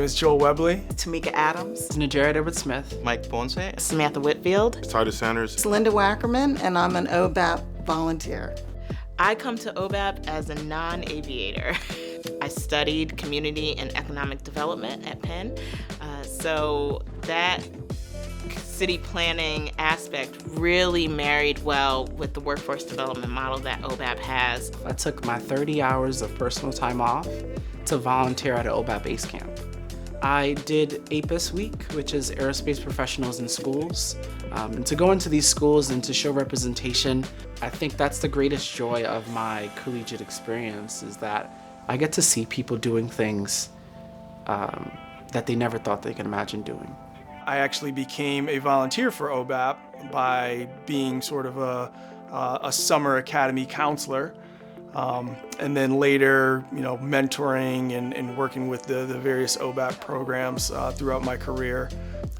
name is Joel Webley. Tamika Adams. Jared Edward-Smith. Mike Ponce. Samantha Whitfield. Titus Sanders. It's Linda Wackerman, and I'm an OBAP volunteer. I come to OBAP as a non-aviator. I studied community and economic development at Penn, so that city planning aspect really married well with the workforce development model that OBAP has. I took my 30 hours of personal time off to volunteer at an OBAP base camp. I did APIS Week, which is Aerospace Professionals in Schools. And to go into these schools and to show representation, I think that's the greatest joy of my collegiate experience, is that I get to see people doing things that they never thought they could imagine doing. I actually became a volunteer for OBAP by being sort of a summer academy counselor. And then later, mentoring and working with the various OBAP programs throughout my career.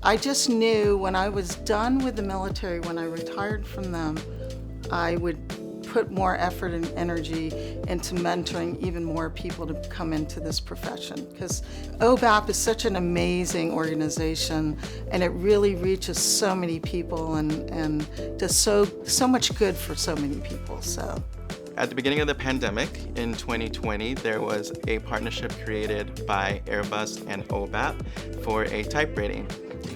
I just knew when I was done with the military, when I retired from them, I would put more effort and energy into mentoring even more people to come into this profession, because OBAP is such an amazing organization and it really reaches so many people and does so much good for so many people. So. At the beginning of the pandemic in 2020, there was a partnership created by Airbus and OBAP for a type rating.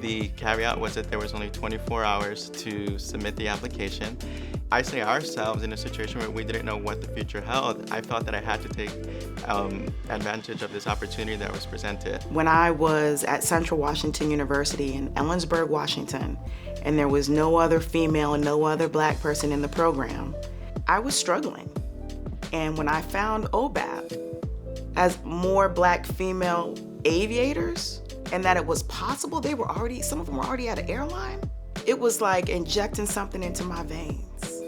The caveat was that there was only 24 hours to submit the application. I say ourselves in a situation where we didn't know what the future held. I felt that I had to take advantage of this opportunity that was presented. When I was at Central Washington University in Ellensburg, Washington, and there was no other female and no other Black person in the program, I was struggling. And when I found OBAP as more Black female aviators, and that it was possible, some of them were already at an airline, it was like injecting something into my veins.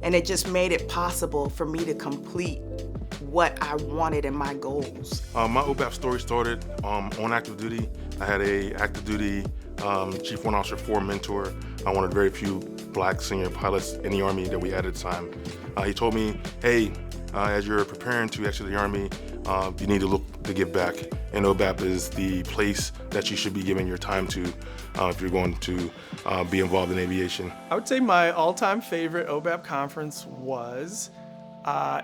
And it just made it possible for me to complete what I wanted and my goals. My OBAP story started on active duty. I had a active duty Chief Warrant Officer 4 mentor, one of the very few Black senior pilots in the Army that we had at the time. He told me, hey, as you're preparing to exit the Army, you need to look to give back. And OBAP is the place that you should be giving your time to if you're going to be involved in aviation. I would say my all-time favorite OBAP conference was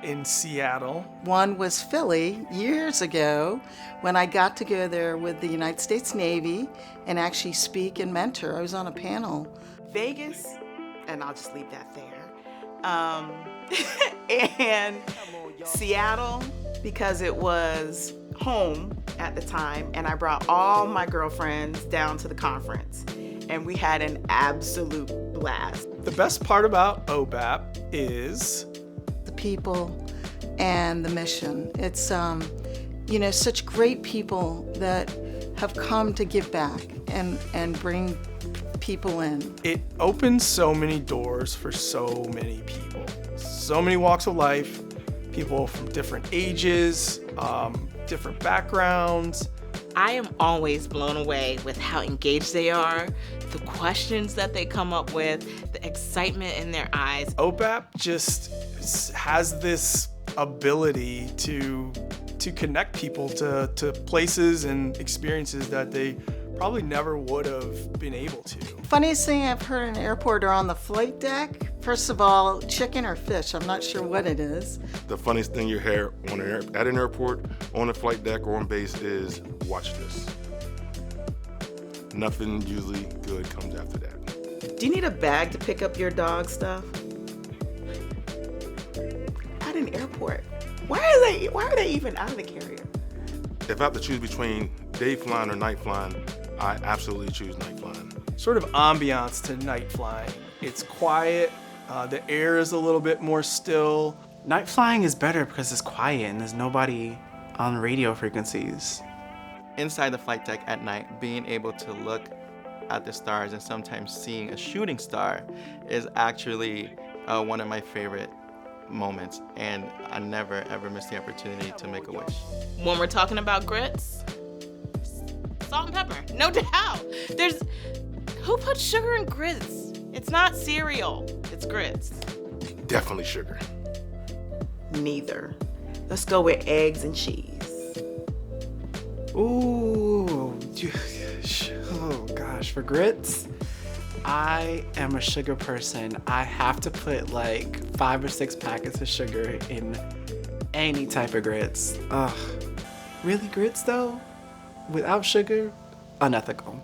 in Seattle. One was Philly years ago when I got to go there with the United States Navy and actually speak and mentor. I was on a panel. Vegas, and I'll just leave that there. And Seattle, because it was home at the time, and I brought all my girlfriends down to the conference, and we had an absolute blast. The best part about OBAP is the people and the mission. It's such great people that have come to give back and bring people in. It opens so many doors for so many people, so many walks of life, people from different ages, different backgrounds. I am always blown away with how engaged they are, the questions that they come up with, the excitement in their eyes. OBAP just has this ability to connect people to places and experiences that they probably never would have been able to. Funniest thing I've heard in an airport or on the flight deck, first of all, chicken or fish, I'm not sure what it is. The funniest thing you hear at an airport, on a flight deck, or on base is, watch this. Nothing usually good comes after that. Do you need a bag to pick up your dog stuff? At an airport. Why are they even out of the carrier? If I have to choose between day flying or night flying, I absolutely choose night flying. Sort of ambiance to night flying. It's quiet, the air is a little bit more still. Night flying is better because it's quiet and there's nobody on radio frequencies. Inside the flight deck at night, being able to look at the stars and sometimes seeing a shooting star is actually one of my favorite moments, and I never ever miss the opportunity to make a wish. When we're talking about grits, salt and pepper, no doubt. Who puts sugar in grits? It's not cereal, it's grits. Definitely sugar. Neither. Let's go with eggs and cheese. Ooh, oh gosh, for grits, I am a sugar person. I have to put like 5 or 6 packets of sugar in any type of grits. Ugh, really grits though? Without sugar? Unethical.